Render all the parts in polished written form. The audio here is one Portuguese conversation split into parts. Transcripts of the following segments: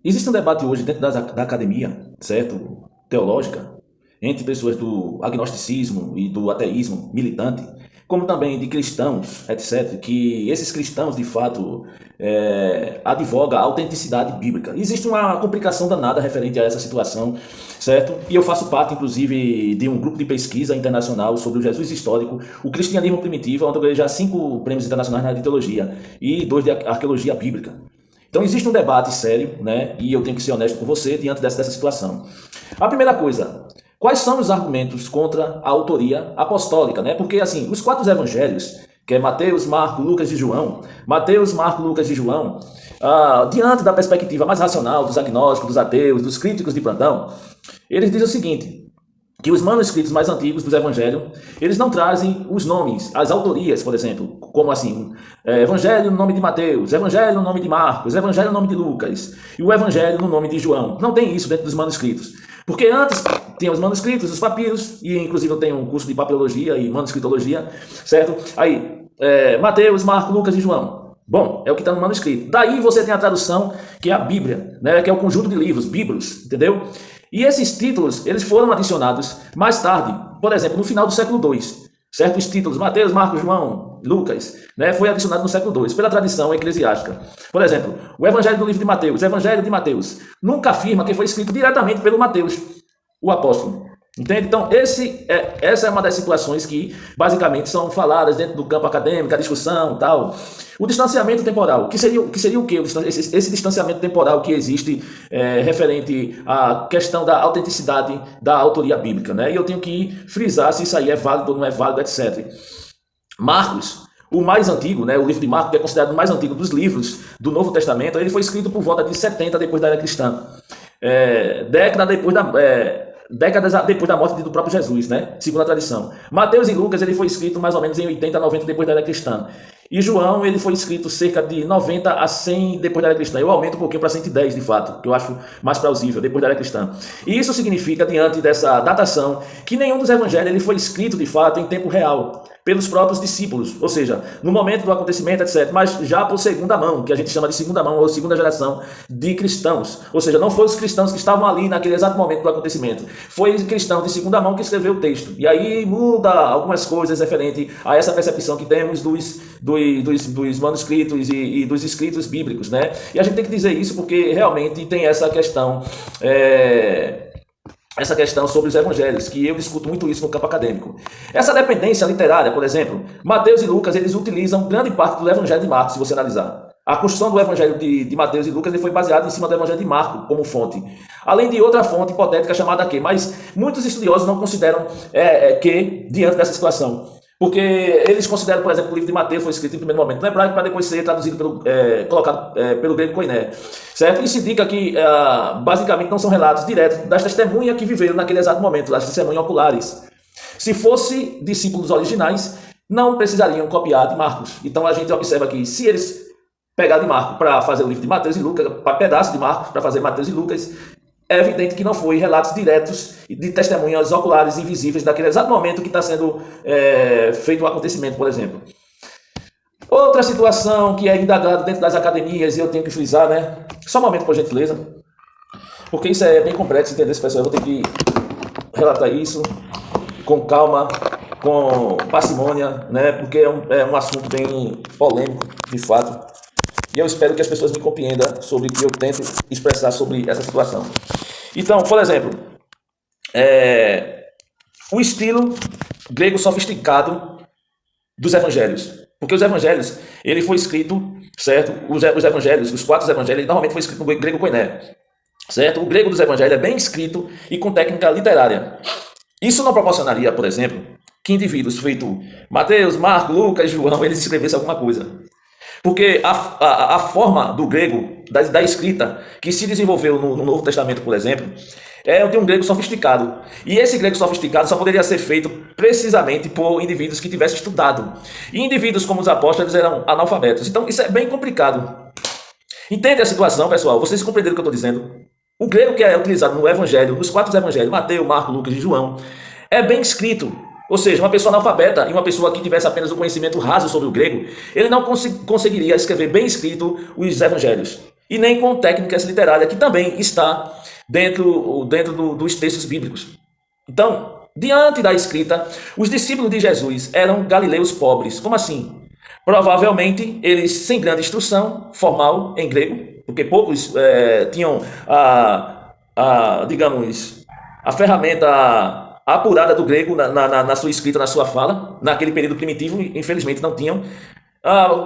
Existe um debate hoje dentro da academia, certo? Teológica, entre pessoas do agnosticismo e do ateísmo militante, como também de cristãos, etc., que esses cristãos, de fato, advogam a autenticidade bíblica. Existe uma complicação danada referente a essa situação, certo? E eu faço parte, inclusive, de um grupo de pesquisa internacional sobre o Jesus histórico, o cristianismo primitivo, onde eu ganhei já 5 prêmios internacionais na área de teologia e 2 de arqueologia bíblica. Então existe um debate sério, né? E eu tenho que ser honesto com você diante dessa situação. A primeira coisa, quais são os argumentos contra a autoria apostólica, né? Porque assim, os 4 evangelhos, que é Mateus, Marcos, Lucas e João, diante da perspectiva mais racional dos agnósticos, dos ateus, dos críticos de plantão, eles dizem o seguinte: que os manuscritos mais antigos dos evangelhos, eles não trazem os nomes, as autorias, por exemplo, como assim, evangelho no nome de Mateus, evangelho no nome de Marcos, evangelho no nome de Lucas, e o evangelho no nome de João. Não tem isso dentro dos manuscritos. Porque antes tinha os manuscritos, os papiros, e inclusive eu tenho um curso de papirologia e manuscritologia, certo? Aí, Mateus, Marcos, Lucas e João. Bom, é o que está no manuscrito. Daí você tem a tradução, que é a Bíblia, né? Que é o conjunto de livros, bíblos, entendeu? E esses títulos, eles foram adicionados mais tarde, por exemplo, no final do século II, certo? Os títulos Mateus, Marcos, João, Lucas, né? Foi adicionado no século II, pela tradição eclesiástica. Por exemplo, o Evangelho do livro de Mateus, Evangelho de Mateus, nunca afirma que foi escrito diretamente pelo Mateus, o apóstolo. Entende? Então, essa é uma das situações que, basicamente, são faladas dentro do campo acadêmico, a discussão e tal. O distanciamento temporal, que seria o quê? Esse distanciamento temporal que existe referente à questão da autenticidade da autoria bíblica, né? E eu tenho que frisar se isso aí é válido ou não é válido, etc. Marcos, o mais antigo, né, o livro de Marcos, que é considerado o mais antigo dos livros do Novo Testamento, ele foi escrito por volta de 70 depois da era cristã. Décadas depois da morte do próprio Jesus, né? Segundo a tradição. Mateus e Lucas, ele foi escrito mais ou menos em 80, 90 depois da era cristã. E João, ele foi escrito cerca de 90 a 100 depois da era cristã. Eu aumento um pouquinho para 110, de fato, que eu acho mais plausível, depois da era cristã. E isso significa, diante dessa datação, que nenhum dos evangelhos ele foi escrito, de fato, em tempo real, pelos próprios discípulos, ou seja, no momento do acontecimento, etc., mas já por segunda mão, que a gente chama de segunda mão ou segunda geração de cristãos, ou seja, não foram os cristãos que estavam ali naquele exato momento do acontecimento, foi o cristão de segunda mão que escreveu o texto, e aí muda algumas coisas referente a essa percepção que temos dos manuscritos e dos escritos bíblicos, né? E a gente tem que dizer isso porque realmente tem essa questão sobre os evangelhos, que eu discuto muito isso no campo acadêmico. Essa dependência literária, por exemplo, Mateus e Lucas, eles utilizam grande parte do evangelho de Marcos, se você analisar. A construção do evangelho de Mateus e Lucas ele foi baseada em cima do evangelho de Marcos como fonte. Além de outra fonte hipotética chamada quê? Mas muitos estudiosos não consideram que diante dessa situação. Porque eles consideram, por exemplo, que o livro de Mateus foi escrito em primeiro momento no hebraico para depois ser traduzido colocado pelo grego koiné, certo? Isso indica que, basicamente, não são relatos diretos das testemunhas que viveram naquele exato momento, das testemunhas oculares. Se fosse discípulos originais, não precisariam copiar de Marcos. Então a gente observa que se eles pegaram de Marcos para fazer o livro de Mateus e Lucas, para pedaço de Marcos para fazer Mateus e Lucas, é evidente que não foi relatos diretos de testemunhas oculares invisíveis daquele exato momento que está sendo feito o acontecimento, por exemplo. Outra situação que é indagada dentro das academias, e eu tenho que frisar, né? Só um momento, por gentileza, porque isso é bem complexo, entender, pessoal. Eu vou ter que relatar isso com calma, com parcimônia, né? Porque é um assunto bem polêmico, de fato. E eu espero que as pessoas me compreendam sobre o que eu tento expressar sobre essa situação. Então, por exemplo, o estilo grego sofisticado dos evangelhos. Porque os evangelhos, ele foi escrito, certo? Os evangelhos, os 4 evangelhos, normalmente foi escrito no grego koiné, certo? O grego dos evangelhos é bem escrito e com técnica literária. Isso não proporcionaria, por exemplo, que indivíduos feito Mateus, Marcos, Lucas, João, eles escrevessem alguma coisa. Porque a forma do grego, da escrita, que se desenvolveu no Novo Testamento, por exemplo, é de um grego sofisticado. E esse grego sofisticado só poderia ser feito precisamente por indivíduos que tivessem estudado. E indivíduos como os apóstolos eram analfabetos. Então isso é bem complicado. Entende a situação, pessoal? Vocês compreenderam o que eu estou dizendo? O grego que é utilizado no Evangelho, nos 4 Evangelhos, Mateus, Marcos, Lucas e João, é bem escrito. Ou seja, uma pessoa analfabeta e uma pessoa que tivesse apenas o conhecimento raso sobre o grego, ele não conseguiria escrever bem escrito os evangelhos. e nem com técnicas literárias, que também está dentro dos textos bíblicos. Então, diante da escrita, os discípulos de Jesus eram galileus pobres. Como assim? Provavelmente eles sem grande instrução formal em grego, porque poucos tinham digamos, a ferramenta apurada do grego na sua escrita, na sua fala. Naquele período primitivo, infelizmente não tinham,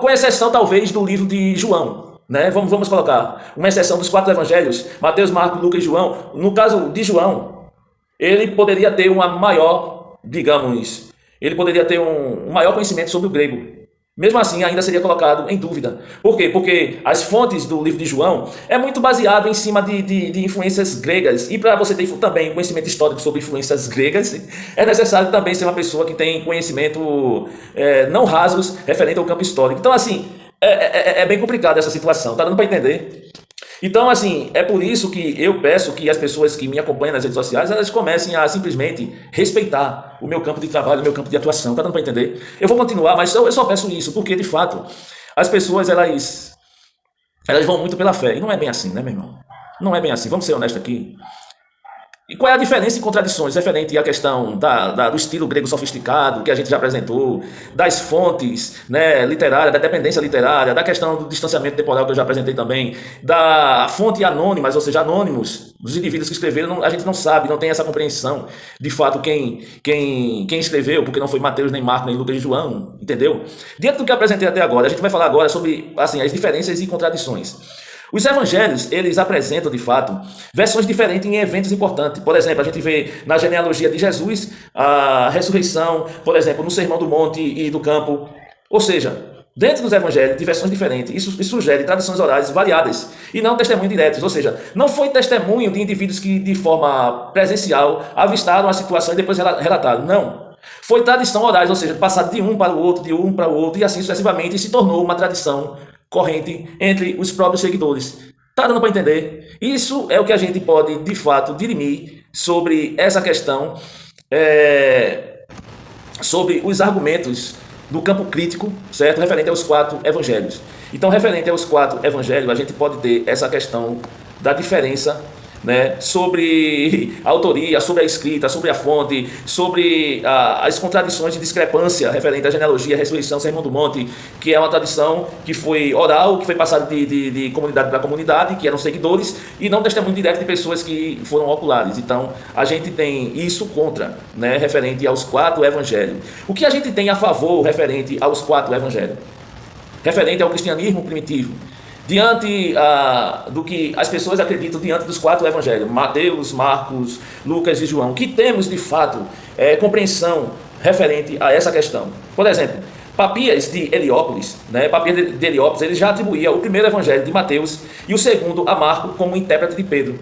com exceção talvez do livro de João, né? Vamos colocar uma exceção dos 4 evangelhos, Mateus, Marcos, Lucas e João. No caso de João, ele poderia ter uma maior, digamos, ele poderia ter um maior conhecimento sobre o grego. Mesmo assim, ainda seria colocado em dúvida. Por quê? Porque as fontes do livro de João é muito baseado em cima de influências gregas. E para você ter também conhecimento histórico sobre influências gregas, é necessário também ser uma pessoa que tem conhecimento não rasos referente ao campo histórico. Então, assim, é bem complicado essa situação. Tá dando para entender? Então, assim, é por isso que eu peço que as pessoas que me acompanham nas redes sociais, elas comecem a simplesmente respeitar o meu campo de trabalho, o meu campo de atuação. Tá dando para entender? Eu vou continuar, mas eu só peço isso, porque, de fato, as pessoas, elas vão muito pela fé. E não é bem assim, né, meu irmão? Não é bem assim. Vamos ser honestos aqui. E qual é a diferença em contradições referente à questão do estilo grego sofisticado que a gente já apresentou, das fontes, né, literárias, da dependência literária, da questão do distanciamento temporal que eu já apresentei também, da fonte anônimas, ou seja, anônimos, dos indivíduos que escreveram, a gente não sabe, não tem essa compreensão de fato quem escreveu, porque não foi Mateus, nem Marcos, nem Lucas e João, entendeu? Dentro do que eu apresentei até agora, a gente vai falar agora sobre assim, as diferenças e contradições. Os evangelhos, eles apresentam, de fato, versões diferentes em eventos importantes. Por exemplo, a gente vê na genealogia de Jesus a ressurreição, por exemplo, no Sermão do Monte e do Campo. Ou seja, dentro dos evangelhos, de versões diferentes, isso sugere tradições orais variadas e não testemunhos diretos. Ou seja, não foi testemunho de indivíduos que, de forma presencial, avistaram a situação e depois relataram. Não. Foi tradição orais, ou seja, passado de um para o outro, de um para o outro, e assim sucessivamente, e se tornou uma tradição corrente entre os próprios seguidores. Tá dando para entender? Isso é o que a gente pode, de fato, dirimir sobre essa questão, sobre os argumentos do campo crítico, certo? Referente aos 4 evangelhos. Então, referente aos 4 evangelhos, a gente pode ter essa questão da diferença, né, sobre a autoria, sobre a escrita, sobre a fonte, sobre as contradições de discrepância referente à genealogia, ressurreição, Sermão do Monte, que é uma tradição que foi oral, que foi passada de comunidade para comunidade, que eram seguidores, e não testemunho direto de pessoas que foram oculares. Então, a gente tem isso contra, né, referente aos 4 evangelhos. O que a gente tem a favor referente aos 4 evangelhos? Referente ao cristianismo primitivo. Diante do que as pessoas acreditam diante dos 4 evangelhos, Mateus, Marcos, Lucas e João, que temos de fato compreensão referente a essa questão. Por exemplo, Papias de Heliópolis, né? Papias de Heliópolis, ele já atribuía o primeiro evangelho de Mateus e o segundo a Marco como intérprete de Pedro.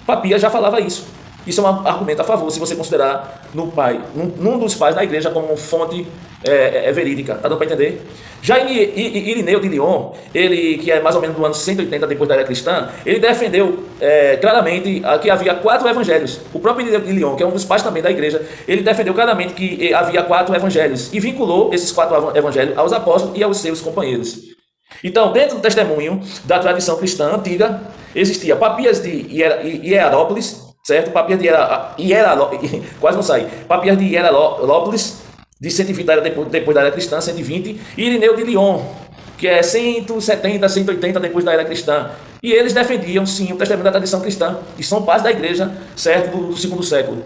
Papias já falava isso. Isso é um argumento a favor, se você considerar num dos pais da igreja como fonte verídica. Está dando para entender? Já Irineu de Lyon, ele, que é mais ou menos do ano 180 depois da era cristã, ele defendeu claramente que havia 4 evangelhos. O próprio Irineu de Lyon, que é um dos pais também da igreja, ele defendeu claramente que havia 4 evangelhos e vinculou esses 4 evangelhos aos apóstolos e aos seus companheiros. Então, dentro do testemunho da tradição cristã antiga, existia Papias de Hierópolis, certo? Papias de quase não sai. Papias de Hierópolis, de 120 depois da era cristã, 120, e Irineu de Lyon, que é 170, 180 depois da era cristã. E eles defendiam, sim, o testemunho da tradição cristã, e são pais da igreja, certo, do 2º século.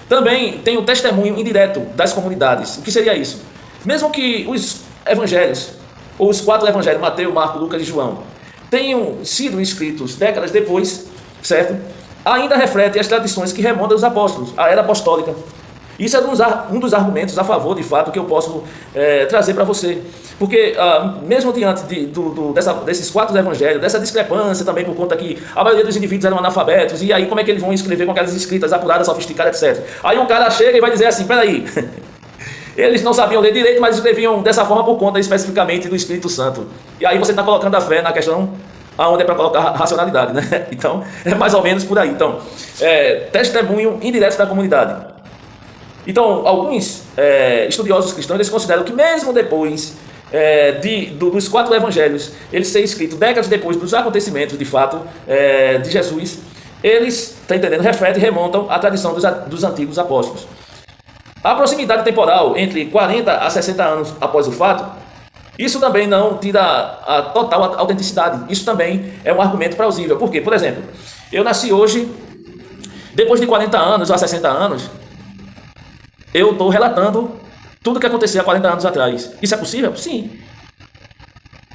Também tem o testemunho indireto das comunidades. O que seria isso? Mesmo que os evangelhos, ou os 4 evangelhos, Mateus, Marcos, Lucas e João, tenham sido escritos décadas depois, certo? Ainda reflete as tradições que remontam aos apóstolos, a era apostólica. Isso é um dos argumentos a favor, de fato, que eu posso trazer para você. Porque, mesmo diante desses 4 evangelhos, dessa discrepância também por conta que a maioria dos indivíduos eram analfabetos, e aí como é que eles vão escrever com aquelas escritas apuradas, sofisticadas, etc. Aí um cara chega e vai dizer assim, peraí, eles não sabiam ler direito, mas escreviam dessa forma por conta especificamente do Espírito Santo. E aí você está colocando a fé na questão onde é para colocar racionalidade, né? Então, é mais ou menos por aí. Então, testemunho indireto da comunidade. Então, alguns estudiosos cristãos eles consideram que mesmo depois dos 4 evangelhos, eles serem escritos décadas depois dos acontecimentos, de fato, de Jesus, eles, tá entendendo, refletem e remontam à tradição dos antigos apóstolos. A proximidade temporal entre 40 a 60 anos após o fato, isso também não tira a total autenticidade. Isso também é um argumento plausível. Por quê? Por exemplo, eu nasci hoje, depois de 40 anos ou 60 anos, eu estou relatando tudo o que aconteceu há 40 anos atrás. Isso é possível? Sim.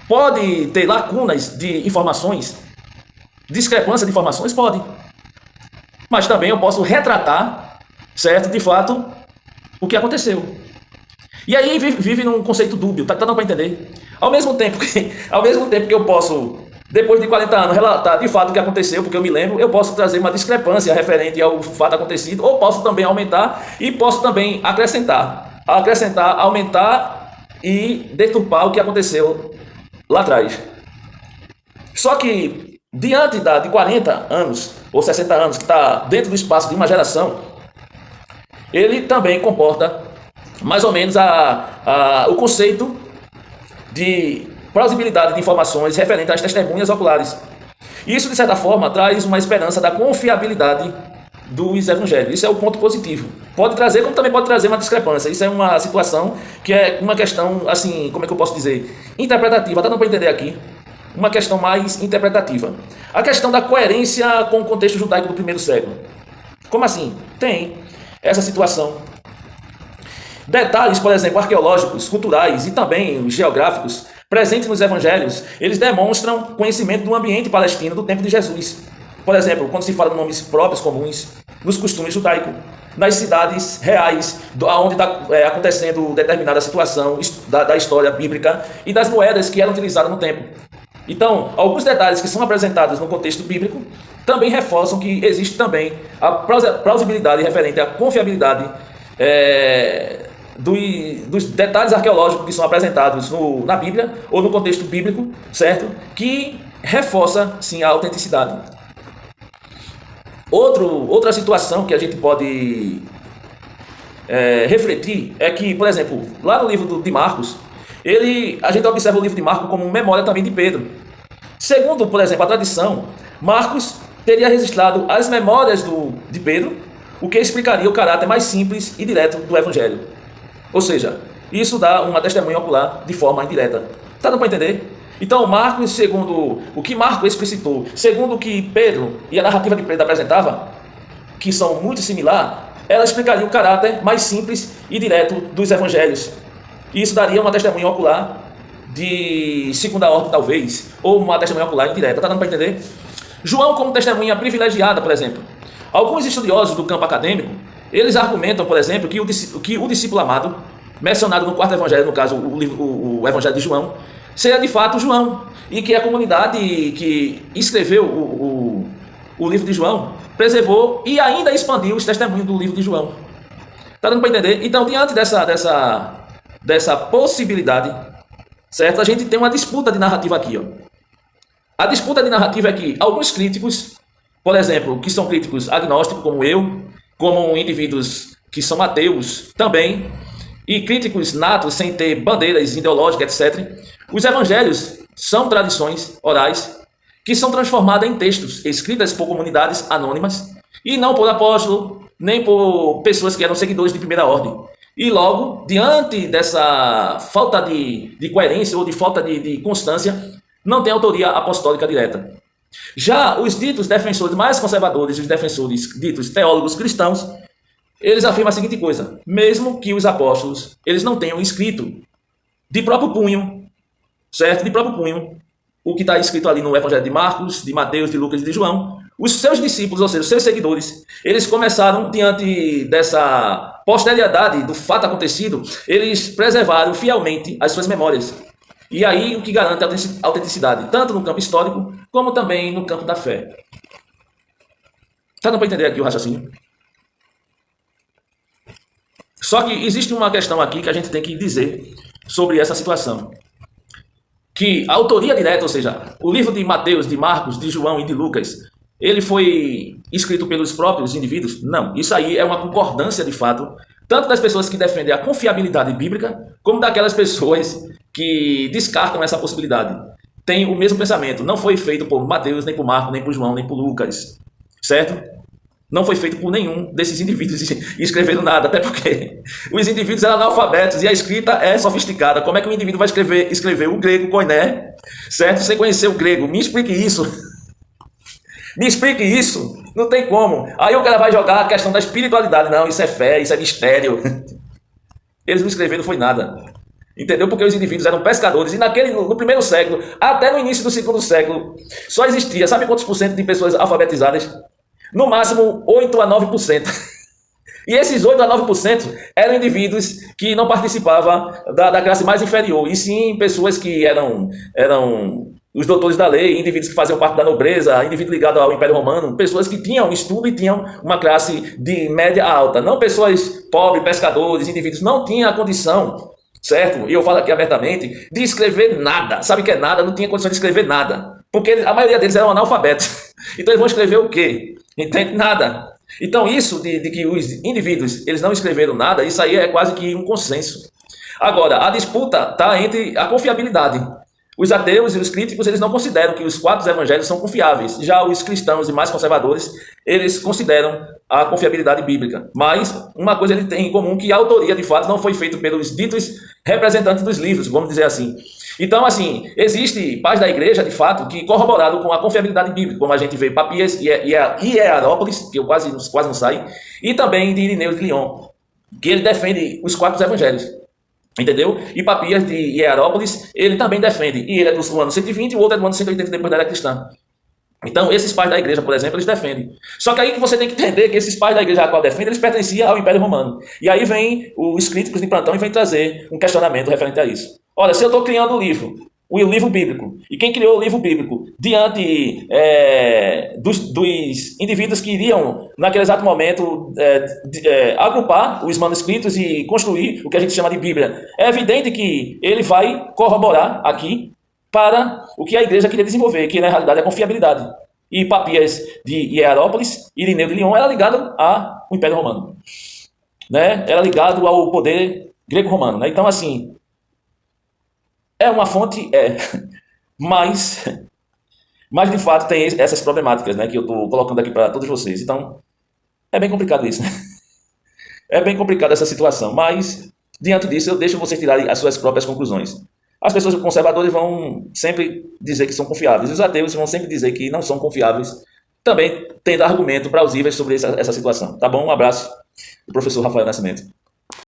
Pode ter lacunas de informações, discrepância de informações? Pode. Mas também eu posso retratar, certo, de fato, o que aconteceu. E aí vive num conceito dúbio, tá dando para entender? Ao mesmo tempo que eu posso, depois de 40 anos, relatar de fato o que aconteceu, porque eu me lembro, eu posso trazer uma discrepância referente ao fato acontecido, ou posso também aumentar e posso também acrescentar, aumentar e deturpar o que aconteceu lá atrás. Só que, diante de 40 anos ou 60 anos, que está dentro do espaço de uma geração, ele também comporta mais ou menos o conceito de plausibilidade de informações referente às testemunhas oculares. Isso, de certa forma, traz uma esperança da confiabilidade dos evangelhos. Isso é o ponto positivo. Pode trazer, como também pode trazer uma discrepância. Isso é uma situação que é uma questão, assim, como é que eu posso dizer? Interpretativa. Tá dando para entender aqui? Uma questão mais interpretativa. A questão da coerência com o contexto judaico do primeiro século. Como assim? Tem essa situação. Detalhes, por exemplo, arqueológicos, culturais e também geográficos presentes nos evangelhos, eles demonstram conhecimento do ambiente palestino do tempo de Jesus. Por exemplo, quando se fala de nomes próprios comuns, nos costumes judaicos, nas cidades reais, onde está acontecendo determinada situação da história bíblica e das moedas que eram utilizadas no tempo. Então, alguns detalhes que são apresentados no contexto bíblico também reforçam que existe também a plausibilidade referente à confiabilidade dos detalhes arqueológicos que são apresentados na Bíblia ou no contexto bíblico, certo? Que reforça, sim, a autenticidade. Outra situação que a gente pode refletir é que, por exemplo, lá no livro de Marcos, a gente observa o livro de Marcos como memória também de Pedro. Segundo, por exemplo, a tradição, Marcos teria registrado as memórias de Pedro, o que explicaria o caráter mais simples e direto do Evangelho. Ou seja, isso dá uma testemunha ocular de forma indireta. Está dando para entender? Então, Marcos, segundo o que Marcos explicitou, segundo o que Pedro e a narrativa de Pedro apresentava, que são muito similares, ela explicaria o caráter mais simples e direto dos Evangelhos. E isso daria uma testemunha ocular de segunda ordem, talvez, ou uma testemunha ocular indireta. Está dando para entender? João como testemunha privilegiada, por exemplo. Alguns estudiosos do campo acadêmico, eles argumentam, por exemplo, que o discípulo amado, mencionado no quarto evangelho, no caso, o evangelho de João, seria de fato João, e que a comunidade que escreveu o livro de João preservou e ainda expandiu os testemunhos do livro de João. Está dando para entender? Então, diante dessa possibilidade, certo? A gente tem uma disputa de narrativa aqui, ó. A disputa de narrativa é que alguns críticos, por exemplo, que são críticos agnósticos, como eu, como indivíduos que são ateus também, e críticos natos sem ter bandeiras ideológicas, etc., os evangelhos são tradições orais que são transformadas em textos escritas por comunidades anônimas e não por apóstolo, nem por pessoas que eram seguidores de primeira ordem. E logo, diante dessa falta de coerência ou de falta de constância, não tem autoria apostólica direta. Já os ditos defensores mais conservadores, os defensores ditos teólogos cristãos, eles afirmam a seguinte coisa: mesmo que os apóstolos eles não tenham escrito de próprio punho, certo? De próprio punho, o que está escrito ali no Evangelho de Marcos, de Mateus, de Lucas e de João, os seus discípulos, ou seja, os seus seguidores, eles começaram, diante dessa posterioridade do fato acontecido, eles preservaram fielmente as suas memórias. E aí o que garante a autenticidade, tanto no campo histórico, como também no campo da fé. Está dando para entender aqui o raciocínio? Só que existe uma questão aqui que a gente tem que dizer sobre essa situação. Que a autoria direta, ou seja, o livro de Mateus, de Marcos, de João e de Lucas, ele foi escrito pelos próprios indivíduos? Não. Isso aí é uma concordância, de fato, tanto das pessoas que defendem a confiabilidade bíblica, como daquelas pessoas que descartam essa possibilidade. Tem o mesmo pensamento. Não foi feito por Mateus, nem por Marcos, nem por João, nem por Lucas. Certo? Não foi feito por nenhum desses indivíduos escrevendo nada, até porque os indivíduos eram analfabetos e a escrita é sofisticada. Como é que um indivíduo vai escrever o grego koiné, certo? Sem conhecer o grego? Me explique isso. Me explique isso. Não tem como. Aí o cara vai jogar a questão da espiritualidade. Não, isso é fé, isso é mistério. Eles não escreveram foi nada. Entendeu? Porque os indivíduos eram pescadores e no primeiro século, até no início do segundo século, só existia, sabe quantos por cento de pessoas alfabetizadas? No máximo 8 a 9%. E esses 8 a 9% eram indivíduos que não participavam da classe mais inferior, e sim pessoas que eram os doutores da lei, indivíduos que faziam parte da nobreza, indivíduos ligados ao Império Romano, pessoas que tinham estudo e tinham uma classe de média alta, não pessoas pobres, pescadores, indivíduos não tinham a condição, certo? E eu falo aqui abertamente, de escrever nada. Sabe o que é nada? Não tinha condição de escrever nada, porque a maioria deles eram analfabetos. Então eles vão escrever o quê? Entende? Nada. Então isso de que os indivíduos eles não escreveram nada, isso aí é quase que um consenso. Agora, a disputa está entre a confiabilidade. Os ateus e os críticos eles não consideram que os 4 evangelhos são confiáveis. Já os cristãos e mais conservadores, eles consideram a confiabilidade bíblica. Mas uma coisa ele tem em comum, que a autoria de fato não foi feita pelos ditos representantes dos livros, vamos dizer assim. Então, assim, existe pais da igreja, de fato, que corroboraram com a confiabilidade bíblica, como a gente vê Papias e Hierópolis, que eu quase não saio, e também de Irineu de Lyon, que ele defende os 4 evangelhos. Entendeu? E Papias de Hierópolis, ele também defende. E ele é do ano 120 e o outro é do ano 180 depois da era cristã. Então, esses pais da igreja, por exemplo, eles defendem. Só que aí que você tem que entender que esses pais da igreja a qual defendem, eles pertenciam ao Império Romano. E aí vem os críticos de plantão e vem trazer um questionamento referente a isso. Olha, se eu estou criando o livro bíblico, e quem criou o livro bíblico diante dos indivíduos que iriam, naquele exato momento, agrupar os manuscritos e construir o que a gente chama de Bíblia, é evidente que ele vai corroborar aqui para o que a igreja queria desenvolver, que na realidade é a confiabilidade. E Papias de Hierópolis, Irineu de Lyon, era ligado ao Império Romano. Né? Era ligado ao poder grego-romano. Né? Então, assim, é uma fonte, mas de fato tem essas problemáticas, né, que eu estou colocando aqui para todos vocês. Então, é bem complicado isso. Né? É bem complicado essa situação, mas diante disso eu deixo vocês tirarem as suas próprias conclusões. As pessoas conservadoras vão sempre dizer que são confiáveis, os ateus vão sempre dizer que não são confiáveis, também tendo argumento plausíveis sobre essa situação. Tá bom? Um abraço do professor Rafael Nascimento.